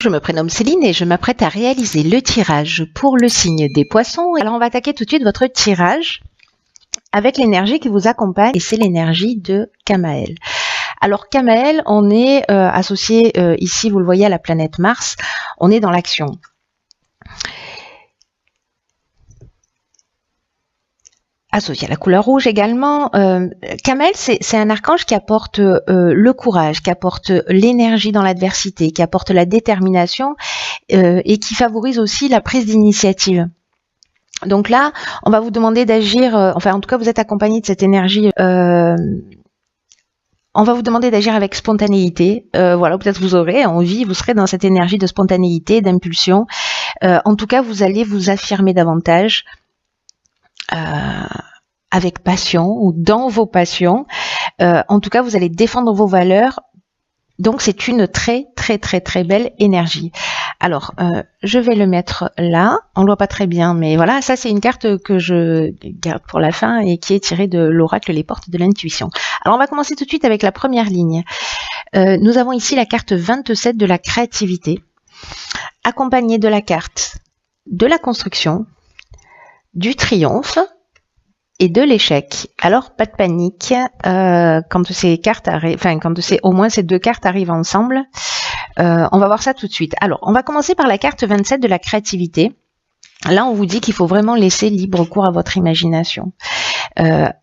Je me prénomme Céline et je m'apprête à réaliser le tirage pour le signe des poissons. Alors on va attaquer tout de suite votre tirage avec l'énergie qui vous accompagne et c'est l'énergie de Kamael. Alors Kamael, on est associé ici, vous le voyez, à la planète Mars, on est dans l'action. Associé à la couleur rouge également. Kamael, c'est un archange qui apporte le courage, qui apporte l'énergie dans l'adversité, qui apporte la détermination et qui favorise aussi la prise d'initiative. Donc là, on va vous demander d'agir, enfin en tout cas vous êtes accompagné de cette énergie. On va vous demander d'agir avec spontanéité. Voilà, peut-être vous aurez envie, vous serez dans cette énergie de spontanéité, d'impulsion. En tout cas, vous allez vous affirmer davantage. Avec passion ou dans vos passions. En tout cas, vous allez défendre vos valeurs. Donc, c'est une très belle énergie. Alors, je vais le mettre là. On ne le voit pas très bien, mais voilà, ça c'est une carte que je garde pour la fin et qui est tirée de l'oracle Les Portes de l'Intuition. Alors, on va commencer tout de suite avec la première ligne. Nous avons ici la carte 27 de la créativité, accompagnée de la carte de la construction, du triomphe et de l'échec. Alors pas de panique quand ces cartes arrivent, enfin quand au moins ces deux cartes arrivent ensemble. On va voir ça tout de suite. Alors on va commencer par la carte 27 de la créativité. Là on vous dit qu'il faut vraiment laisser libre cours à votre imagination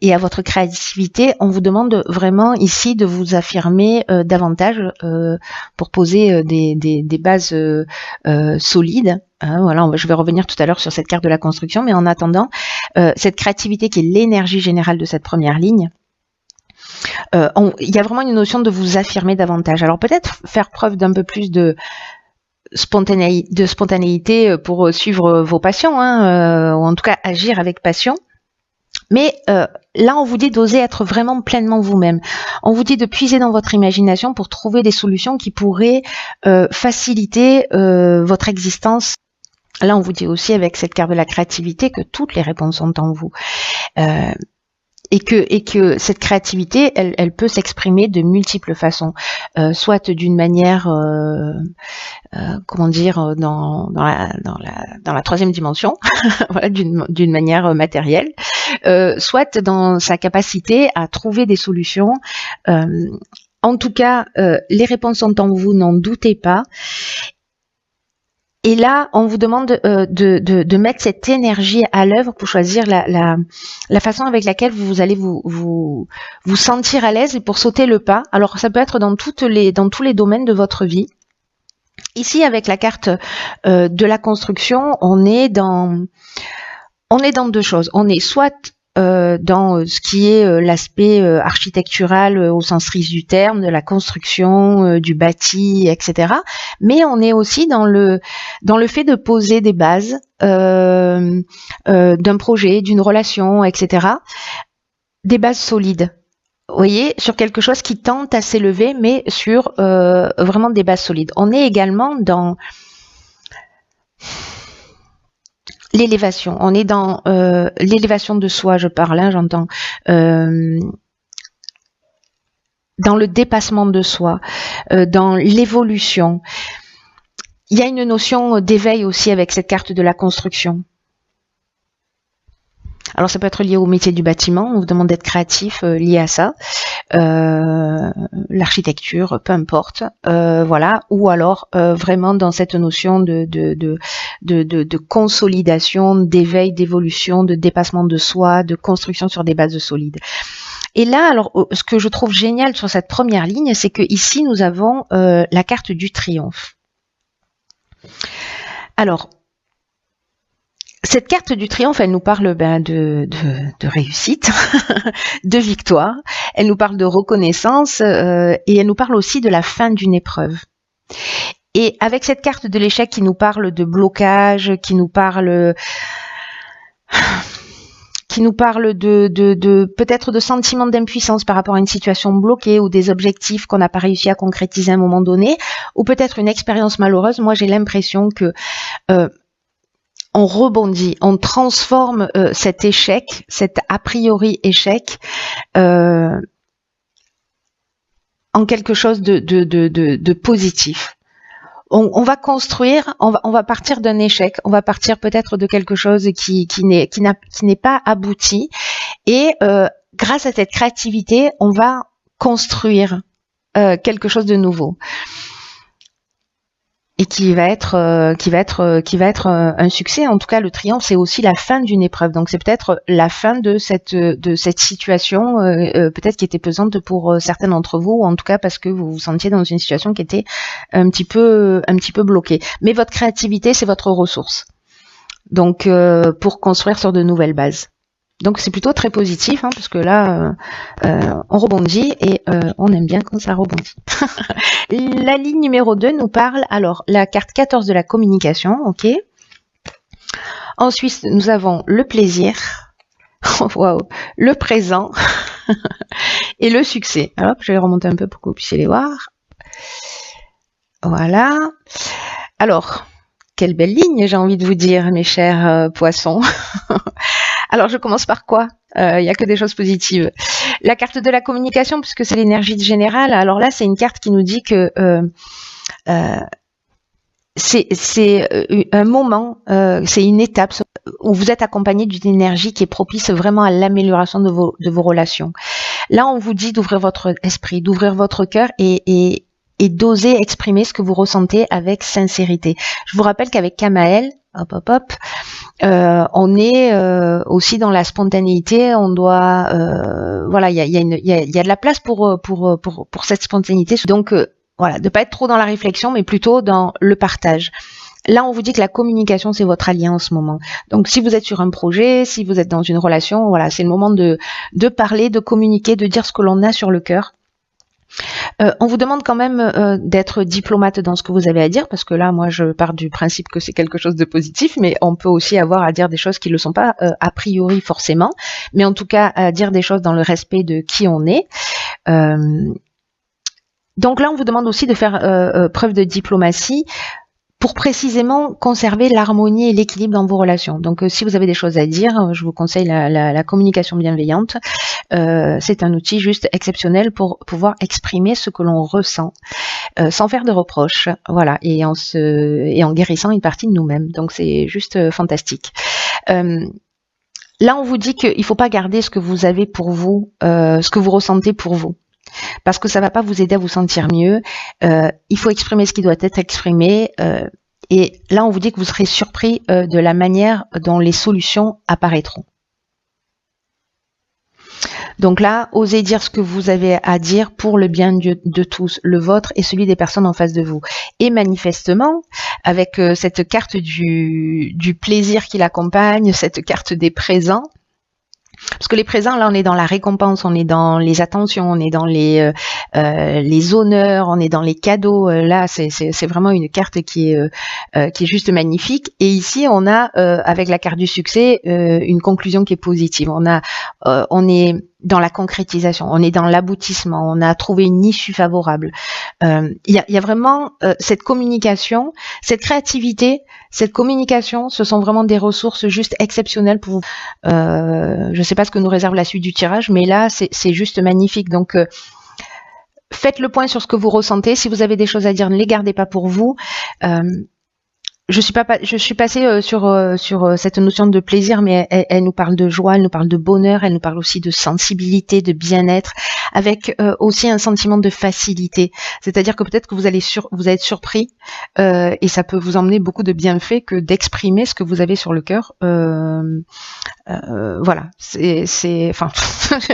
et à votre créativité. On vous demande vraiment ici de vous affirmer davantage pour poser des bases solides. Voilà, je vais revenir tout à l'heure sur cette carte de la construction, mais en attendant, cette créativité qui est l'énergie générale de cette première ligne, il y a vraiment une notion de vous affirmer davantage. Alors peut-être faire preuve d'un peu plus de spontanéité pour suivre vos passions, ou en tout cas agir avec passion. Mais là, on vous dit d'oser être vraiment pleinement vous-même. On vous dit de puiser dans votre imagination pour trouver des solutions qui pourraient faciliter votre existence. Là, on vous dit aussi avec cette carte de la créativité que toutes les réponses sont en vous. Et que cette créativité, elle peut s'exprimer de multiples façons, soit d'une manière, comment dire, dans la troisième dimension, voilà, d'une manière matérielle, soit dans sa capacité à trouver des solutions. En tout cas, les réponses sont en vous, n'en doutez pas. Et là, on vous demande de mettre cette énergie à l'œuvre pour choisir la façon avec laquelle vous allez vous sentir à l'aise et pour sauter le pas. Alors, ça peut être dans tous les domaines de votre vie. Ici, avec la carte de la construction, on est dans deux choses. On est soit dans ce qui est l'aspect architectural au sens strict du terme, de la construction, du bâti, etc. Mais on est aussi dans le fait de poser des bases d'un projet, d'une relation, etc. Des bases solides. Vous voyez, sur quelque chose qui tente à s'élever, mais sur vraiment des bases solides. On est également dans l'élévation, on est dans l'élévation de soi, je parle, j'entends, dans le dépassement de soi, dans l'évolution. Il y a une notion d'éveil aussi avec cette carte de la construction. Alors ça peut être lié au métier du bâtiment, on vous demande d'être créatif lié à ça, l'architecture, peu importe, voilà, ou alors vraiment dans cette notion de consolidation, d'éveil, d'évolution, de dépassement de soi, de construction sur des bases solides. Et là, alors, ce que je trouve génial sur cette première ligne, c'est que ici nous avons la carte du triomphe. Alors, cette carte du triomphe, elle nous parle de réussite, de victoire, elle nous parle de reconnaissance et elle nous parle aussi de la fin d'une épreuve. Et avec cette carte de l'échec qui nous parle de blocage, qui nous parle de peut-être de sentiments d'impuissance par rapport à une situation bloquée ou des objectifs qu'on n'a pas réussi à concrétiser à un moment donné, ou peut-être une expérience malheureuse, moi j'ai l'impression que on rebondit, on transforme cet échec, cet a priori échec, en quelque chose de positif. on va construire, on va partir d'un échec, on va partir peut-être de quelque chose qui n'est pas abouti, et grâce à cette créativité, on va construire quelque chose de nouveau et qui va être un succès. En tout cas, le triomphe, c'est aussi la fin d'une épreuve. Donc c'est peut-être la fin de cette situation, peut-être qui était pesante pour certains d'entre vous, ou en tout cas parce que vous vous sentiez dans une situation qui était un petit peu bloquée. Mais votre créativité, c'est votre ressource. Donc pour construire sur de nouvelles bases. Donc c'est plutôt très positif, hein, parce que là, on rebondit et on aime bien quand ça rebondit. La ligne numéro 2 nous parle, alors la carte 14 de la communication, ok. Ensuite, nous avons le plaisir, wow, le présent et le succès. Alors, je vais remonter un peu pour que vous puissiez les voir. Voilà. Alors, quelle belle ligne, j'ai envie de vous dire, mes chers poissons. Alors, je commence par quoi? Il n'y a que des choses positives. La carte de la communication, puisque c'est l'énergie générale. Alors là, c'est une carte qui nous dit que c'est un moment, c'est une étape où vous êtes accompagné d'une énergie qui est propice vraiment à l'amélioration de vos relations. Là, on vous dit d'ouvrir votre esprit, d'ouvrir votre cœur et d'oser exprimer ce que vous ressentez avec sincérité. Je vous rappelle qu'avec Kamael, on est aussi dans la spontanéité. On doit, voilà, il y a de la place pour cette spontanéité. Donc voilà, de pas être trop dans la réflexion, mais plutôt dans le partage. Là, on vous dit que la communication, c'est votre allié en ce moment. Donc, si vous êtes sur un projet, si vous êtes dans une relation, voilà, c'est le moment de parler, de communiquer, de dire ce que l'on a sur le cœur. On vous demande quand même d'être diplomate dans ce que vous avez à dire, parce que là, moi, je pars du principe que c'est quelque chose de positif, mais on peut aussi avoir à dire des choses qui ne le sont pas a priori forcément, mais en tout cas, à dire des choses dans le respect de qui on est. Donc là, on vous demande aussi de faire preuve de diplomatie pour précisément conserver l'harmonie et l'équilibre dans vos relations. Donc si vous avez des choses à dire, je vous conseille la communication bienveillante. C'est un outil juste exceptionnel pour pouvoir exprimer ce que l'on ressent sans faire de reproches, voilà, et en guérissant une partie de nous-mêmes. Donc c'est juste fantastique. Là, on vous dit qu'il ne faut pas garder ce que vous avez pour vous, ce que vous ressentez pour vous, parce que ça va pas vous aider à vous sentir mieux. Il faut exprimer ce qui doit être exprimé. Et là, on vous dit que vous serez surpris de la manière dont les solutions apparaîtront. Donc là, osez dire ce que vous avez à dire pour le bien de tous, le vôtre et celui des personnes en face de vous. Et manifestement, avec cette carte du plaisir qui l'accompagne, cette carte des présents, parce que les présents, là, on est dans la récompense, on est dans les attentions, on est dans les honneurs, on est dans les cadeaux. Là, c'est vraiment une carte qui est juste magnifique. Et ici, on a, avec la carte du succès, une conclusion qui est positive. On est dans la concrétisation, on est dans l'aboutissement, on a trouvé une issue favorable. Il y a vraiment cette communication, cette créativité, cette communication, ce sont vraiment des ressources juste exceptionnelles pour vous. Je ne sais pas ce que nous réserve la suite du tirage, mais là, c'est juste magnifique. Donc, faites le point sur ce que vous ressentez. Si vous avez des choses à dire, ne les gardez pas pour vous. Je suis passée sur cette notion de plaisir, mais elle nous parle de joie, elle nous parle de bonheur, elle nous parle aussi de sensibilité, de bien-être, avec aussi un sentiment de facilité. C'est-à-dire que peut-être que vous allez être surpris et ça peut vous emmener beaucoup de bienfaits que d'exprimer ce que vous avez sur le cœur. Voilà, enfin,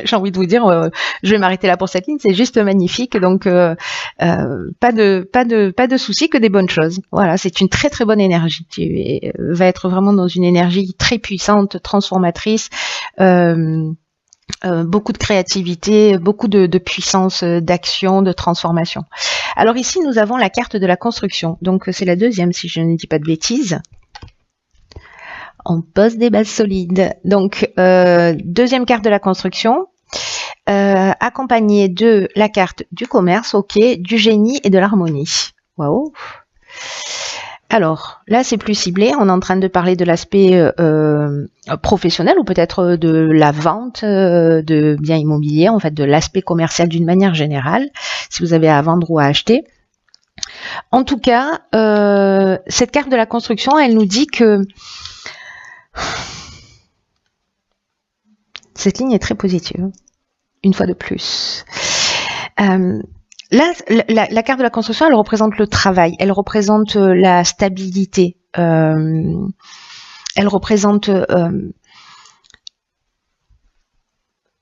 j'ai envie de vous dire, je vais m'arrêter là pour cette ligne. C'est juste magnifique, donc pas de soucis, que des bonnes choses. Voilà, c'est une très très bonne énergie. Tu vas être vraiment dans une énergie très puissante, transformatrice, beaucoup de créativité, beaucoup de puissance, d'action, de transformation. Alors ici, nous avons la carte de la construction. Donc c'est la deuxième, si je ne dis pas de bêtises. On pose des bases solides. Donc deuxième carte de la construction, accompagnée de la carte du commerce, ok, du génie et de l'harmonie. Waouh. Alors, là, c'est plus ciblé. On est en train de parler de l'aspect professionnel ou peut-être de la vente de biens immobiliers, en fait, de l'aspect commercial d'une manière générale, si vous avez à vendre ou à acheter. En tout cas, cette carte de la construction, elle nous dit que cette ligne est très positive, une fois de plus. Là, la carte de la construction, elle représente le travail, elle représente la stabilité, elle représente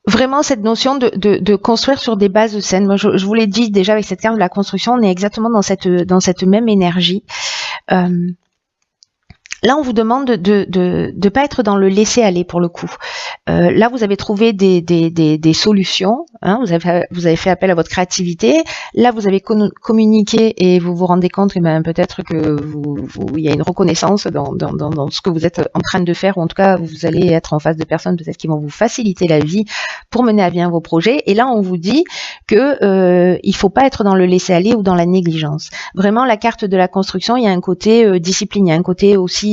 vraiment cette notion de construire sur des bases saines. Moi, je vous l'ai dit déjà avec cette carte de la construction, on est exactement dans cette même énergie. Là, on vous demande de pas être dans le laisser-aller pour le coup. Là, vous avez trouvé des solutions. Hein, vous avez fait appel à votre créativité. Là, vous avez communiqué et vous vous rendez compte que peut-être que il y a une reconnaissance dans ce que vous êtes en train de faire, ou en tout cas, vous allez être en face de personnes peut-être qui vont vous faciliter la vie pour mener à bien vos projets. Et là, on vous dit que il faut pas être dans le laisser-aller ou dans la négligence. Vraiment, la carte de la construction, il y a un côté discipline, il y a un côté aussi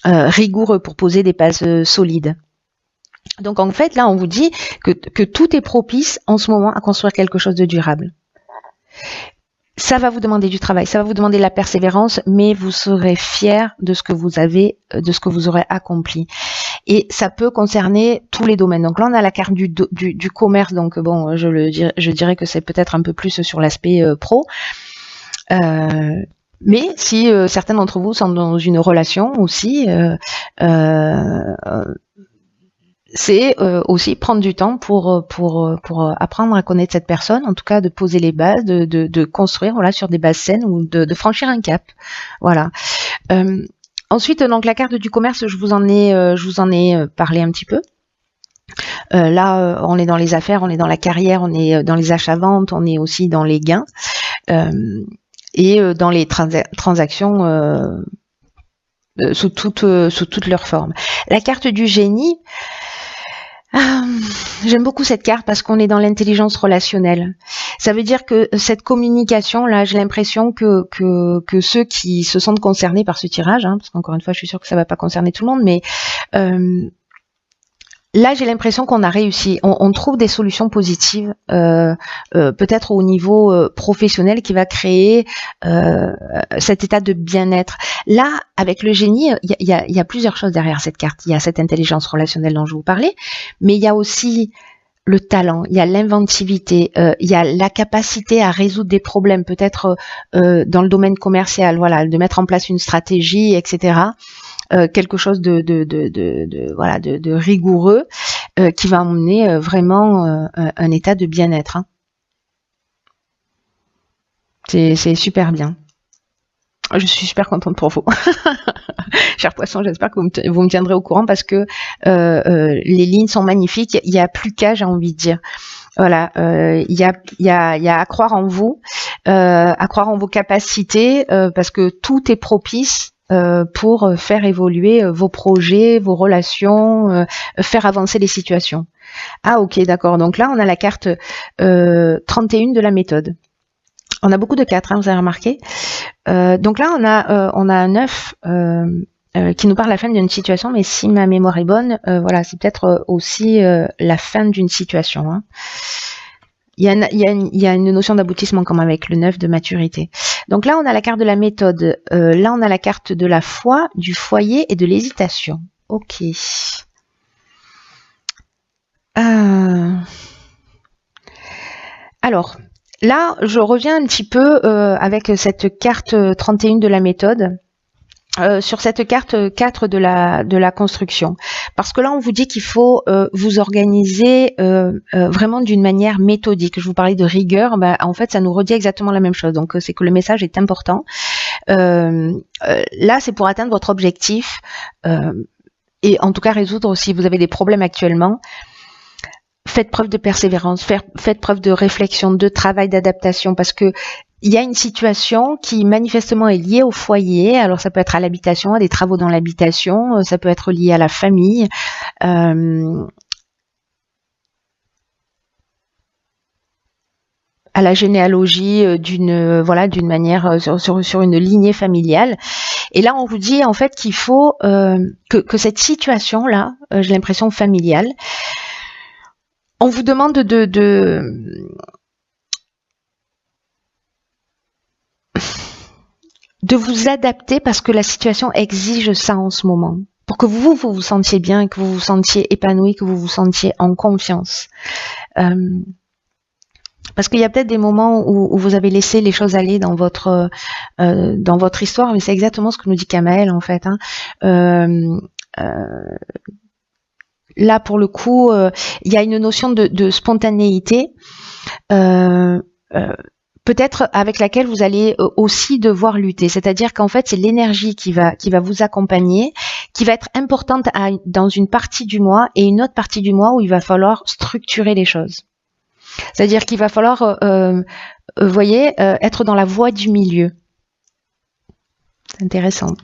rigoureux pour poser des bases solides. Donc en fait, là, on vous dit que tout est propice en ce moment à construire quelque chose de durable. Ça va vous demander du travail, ça va vous demander de la persévérance, mais vous serez fiers de ce que vous avez, de ce que vous aurez accompli. Et ça peut concerner tous les domaines. Donc là, on a la carte du commerce. Donc bon, je dirais que c'est peut-être un peu plus sur l'aspect pro. Mais si certains d'entre vous sont dans une relation aussi, c'est aussi prendre du temps pour apprendre à connaître cette personne, en tout cas de poser les bases, de construire voilà sur des bases saines ou de franchir un cap. Voilà. Ensuite, donc la carte du commerce, je vous en ai parlé un petit peu. Là, on est dans les affaires, on est dans la carrière, on est dans les achats-ventes, on est aussi dans les gains. Et dans les transactions sous toutes leurs formes. La carte du génie, j'aime beaucoup cette carte parce qu'on est dans l'intelligence relationnelle. Ça veut dire que cette communication, là, j'ai l'impression que ceux qui se sentent concernés par ce tirage, hein, parce qu'encore une fois, je suis sûre que ça va pas concerner tout le monde, mais là, j'ai l'impression qu'on a réussi. On trouve des solutions positives, peut-être au niveau professionnel, qui va créer cet état de bien-être. Là, avec le génie, il y a plusieurs choses derrière cette carte. Il y a cette intelligence relationnelle dont je vous parlais, mais il y a aussi le talent, il y a l'inventivité, il y a la capacité à résoudre des problèmes, peut-être dans le domaine commercial, voilà, de mettre en place une stratégie, etc. Quelque chose de rigoureux qui va emmener vraiment un état de bien-être. Hein. C'est super bien. Je suis super contente pour vous. Chers poissons, j'espère que vous me tiendrez au courant parce que les lignes sont magnifiques. Il n'y a plus qu'à, j'ai envie de dire. Voilà, il y a à croire en vous, à croire en vos capacités, parce que tout est propice pour faire évoluer vos projets, vos relations, faire avancer les situations. Ah ok, d'accord. Donc là, on a la carte 31 de la méthode. On a beaucoup de 4, hein, vous avez remarqué. Donc là, on a un 9 qui nous parle de la fin d'une situation, mais si ma mémoire est bonne, voilà, c'est peut-être aussi la fin d'une situation. Hein. Il y a une notion d'aboutissement comme avec le 9 de maturité. Donc là, on a la carte de la méthode. Là, on a la carte de la foi, du foyer et de l'hésitation. Ok. Alors, là, je reviens un petit peu avec cette carte 31 de la méthode. Sur cette carte 4 de la construction. Parce que là, on vous dit qu'il faut vous organiser vraiment d'une manière méthodique. Je vous parlais de rigueur, en fait, ça nous redit exactement la même chose. Donc, c'est que le message est important. Là, c'est pour atteindre votre objectif et en tout cas résoudre, si vous avez des problèmes actuellement, faites preuve de persévérance, faites preuve de réflexion, de travail, d'adaptation, parce que il y a une situation qui manifestement est liée au foyer. Alors ça peut être à l'habitation, à des travaux dans l'habitation, ça peut être lié à la famille. À la généalogie d'une manière sur une lignée familiale. Et là on vous dit en fait qu'il faut que cette situation là, j'ai l'impression familiale, on vous demande de vous adapter parce que la situation exige ça en ce moment. Pour que vous vous sentiez bien, que vous vous sentiez épanoui, que vous vous sentiez en confiance. Parce qu'il y a peut-être des moments où vous avez laissé les choses aller dans votre histoire, mais c'est exactement ce que nous dit Kamael en fait. Là, pour le coup, il y a une notion de spontanéité, peut-être avec laquelle vous allez aussi devoir lutter. C'est-à-dire qu'en fait, c'est l'énergie qui va vous accompagner, qui va être importante dans une partie du mois et une autre partie du mois où il va falloir structurer les choses. C'est-à-dire qu'il va falloir, voyez, être dans la voie du milieu. C'est intéressant.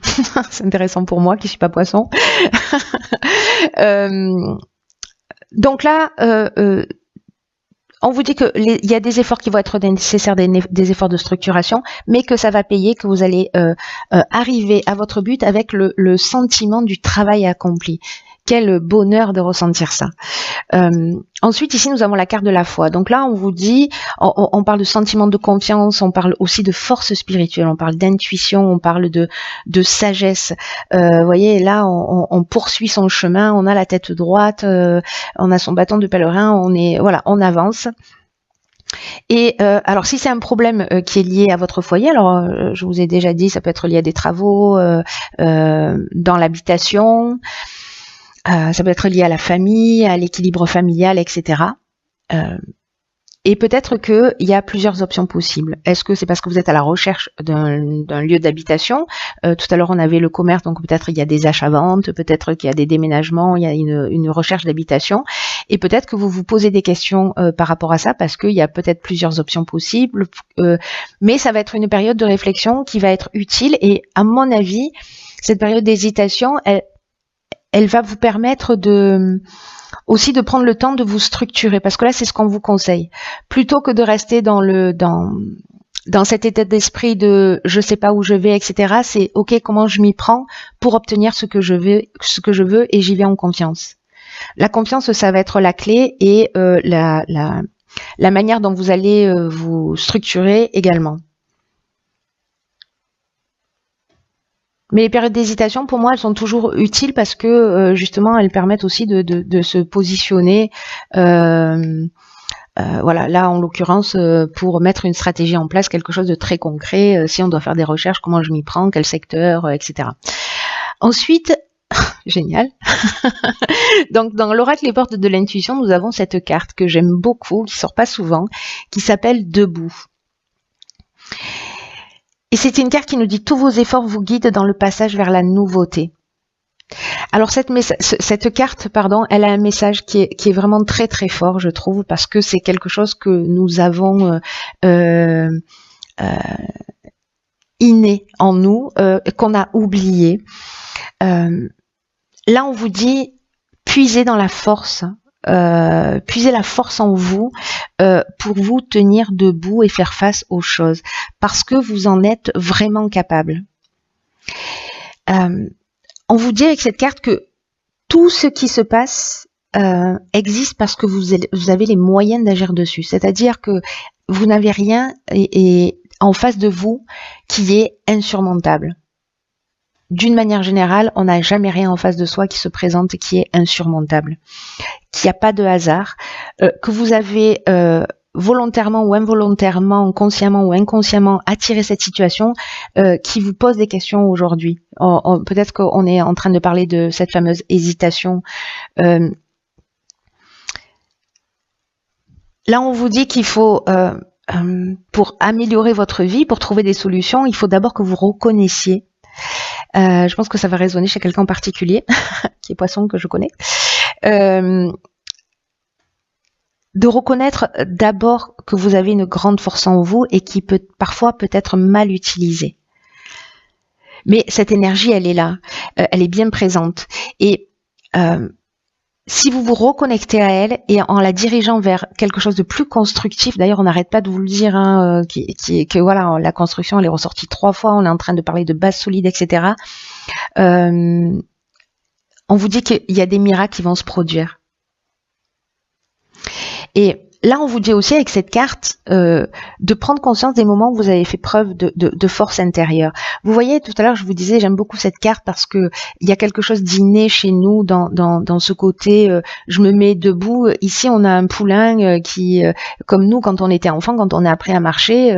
C'est intéressant pour moi qui suis pas poisson. Donc là, on vous dit que il y a des efforts qui vont être nécessaires, des efforts de structuration, mais que ça va payer, que vous allez arriver à votre but avec le sentiment du travail accompli. Quel bonheur de ressentir ça. Ensuite, ici, nous avons la carte de la foi. Donc là, on vous dit, on parle de sentiment de confiance, on parle aussi de force spirituelle, on parle d'intuition, on parle de sagesse. Vous voyez, là, on poursuit son chemin, on a la tête droite, on a son bâton de pèlerin, on avance. Et alors, si c'est un problème qui est lié à votre foyer, alors je vous ai déjà dit, ça peut être lié à des travaux dans l'habitation. Ça peut être lié à la famille, à l'équilibre familial, etc. Et peut-être qu'il y a plusieurs options possibles. Est-ce que c'est parce que vous êtes à la recherche d'un lieu d'habitation? Tout à l'heure, on avait le commerce, donc peut-être il y a des achats-ventes, peut-être qu'il y a des déménagements, il y a une recherche d'habitation. Et peut-être que vous vous posez des questions par rapport à ça, parce qu'il y a peut-être plusieurs options possibles. Mais ça va être une période de réflexion qui va être utile. Et à mon avis, cette période d'hésitation, elle va vous permettre aussi de prendre le temps de vous structurer, parce que là, c'est ce qu'on vous conseille. Plutôt que de rester dans cet état d'esprit de je sais pas où je vais, etc. C'est ok, comment je m'y prends pour obtenir ce que je veux et j'y vais en confiance. La confiance, ça va être la clé et la manière dont vous allez vous structurer également. Mais les périodes d'hésitation, pour moi, elles sont toujours utiles parce que justement, elles permettent aussi de se positionner. Voilà, là, en l'occurrence, pour mettre une stratégie en place, quelque chose de très concret. Si on doit faire des recherches, comment je m'y prends, quel secteur, etc. Ensuite, génial. Donc, dans l'oracle Les Portes de l'intuition, nous avons cette carte que j'aime beaucoup, qui sort pas souvent, qui s'appelle Debout. Et c'est une carte qui nous dit « Tous vos efforts vous guident dans le passage vers la nouveauté ». Alors cette carte, elle a un message qui est vraiment très très fort, je trouve, parce que c'est quelque chose que nous avons inné en nous, qu'on a oublié. Là, on vous dit « Puisez dans la force ». Puisez la force en vous pour vous tenir debout et faire face aux choses, parce que vous en êtes vraiment capable. On vous dit avec cette carte que tout ce qui se passe existe parce que vous avez les moyens d'agir dessus. C'est-à-dire que vous n'avez rien et en face de vous qui est insurmontable. D'une manière générale, on n'a jamais rien en face de soi qui se présente et qui est insurmontable. Qu'il n'y a pas de hasard, que vous avez volontairement ou involontairement, consciemment ou inconsciemment attiré cette situation qui vous pose des questions aujourd'hui. Peut-être qu'on est en train de parler de cette fameuse hésitation. Là, on vous dit qu'il faut, pour améliorer votre vie, pour trouver des solutions, il faut d'abord que vous reconnaissiez. Je pense que ça va résonner chez quelqu'un en particulier, qui est poisson, que je connais. De reconnaître d'abord que vous avez une grande force en vous et qui parfois peut être mal utilisée. Mais cette énergie, elle est là, elle est bien présente. Et si vous vous reconnectez à elle et en la dirigeant vers quelque chose de plus constructif, d'ailleurs on n'arrête pas de vous le dire, hein, que voilà, la construction elle est ressortie 3 fois, on est en train de parler de base solide, etc. On vous dit qu'il y a des miracles qui vont se produire. Et là, on vous dit aussi avec cette carte de prendre conscience des moments où vous avez fait preuve de force intérieure. Vous voyez, tout à l'heure, je vous disais, j'aime beaucoup cette carte parce que il y a quelque chose d'inné chez nous dans ce côté je me mets debout. Ici, on a un poulain qui, comme nous, quand on était enfant, quand on a appris à marcher,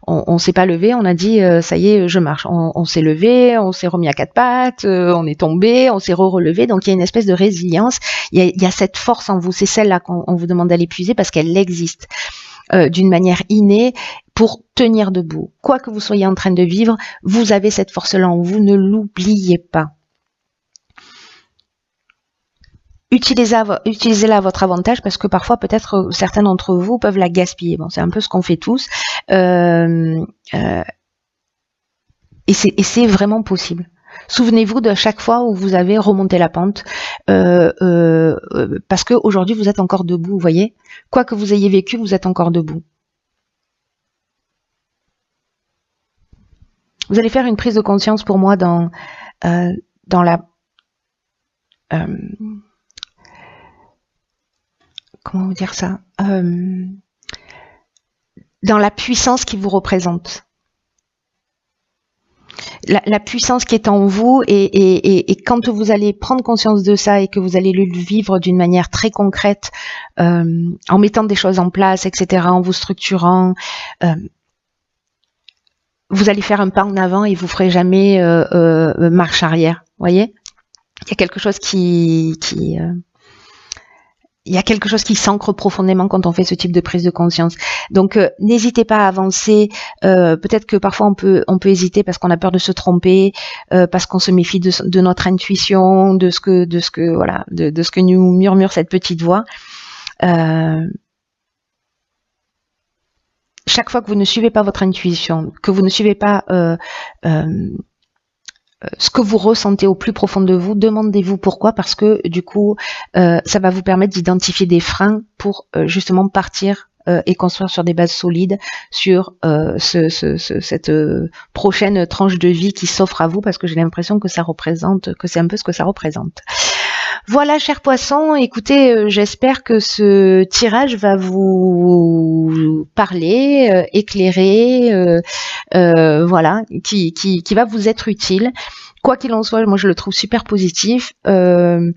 on s'est pas levé, on a dit ça y est, je marche. On s'est levé, on s'est remis à quatre pattes, on est tombé, on s'est relevé. Donc il y a une espèce de résilience. Il y a cette force en vous. C'est celle-là qu'on vous demande d'aller puiser parce qu'elle existe d'une manière innée pour tenir debout. Quoi que vous soyez en train de vivre, vous avez cette force-là en vous. Ne l'oubliez pas. Utilisez-la à votre avantage parce que parfois peut-être certains d'entre vous peuvent la gaspiller. Bon, c'est un peu ce qu'on fait tous. Et c'est vraiment possible. Souvenez-vous de chaque fois où vous avez remonté la pente, parce que aujourd'hui vous êtes encore debout, vous voyez. Quoi que vous ayez vécu, vous êtes encore debout. Vous allez faire une prise de conscience pour moi dans la comment vous dire ça, dans la puissance qui vous représente. La puissance qui est en vous et quand vous allez prendre conscience de ça et que vous allez le vivre d'une manière très concrète, en mettant des choses en place, etc., en vous structurant, vous allez faire un pas en avant et vous ferez jamais marche arrière. Voyez, il y a quelque chose il y a quelque chose qui s'ancre profondément quand on fait ce type de prise de conscience. Donc n'hésitez pas à avancer. Peut-être que parfois on peut hésiter parce qu'on a peur de se tromper, parce qu'on se méfie de notre intuition, de ce que nous murmure cette petite voix. Chaque fois que vous ne suivez pas votre intuition, que vous ne suivez pas ce que vous ressentez au plus profond de vous, demandez-vous pourquoi, parce que du coup, ça va vous permettre d'identifier des freins pour justement partir et construire sur des bases solides sur cette prochaine tranche de vie qui s'offre à vous, parce que j'ai l'impression que c'est un peu ce que ça représente. Voilà, chers poissons, écoutez, j'espère que ce tirage va vous parler, éclairer, voilà, qui va vous être utile. Quoi qu'il en soit, moi je le trouve super positif. Il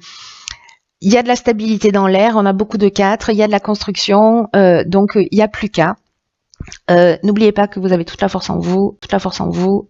y a de la stabilité dans l'air, on a beaucoup de 4, il y a de la construction, donc il n'y a plus qu'à. N'oubliez pas que vous avez toute la force en vous,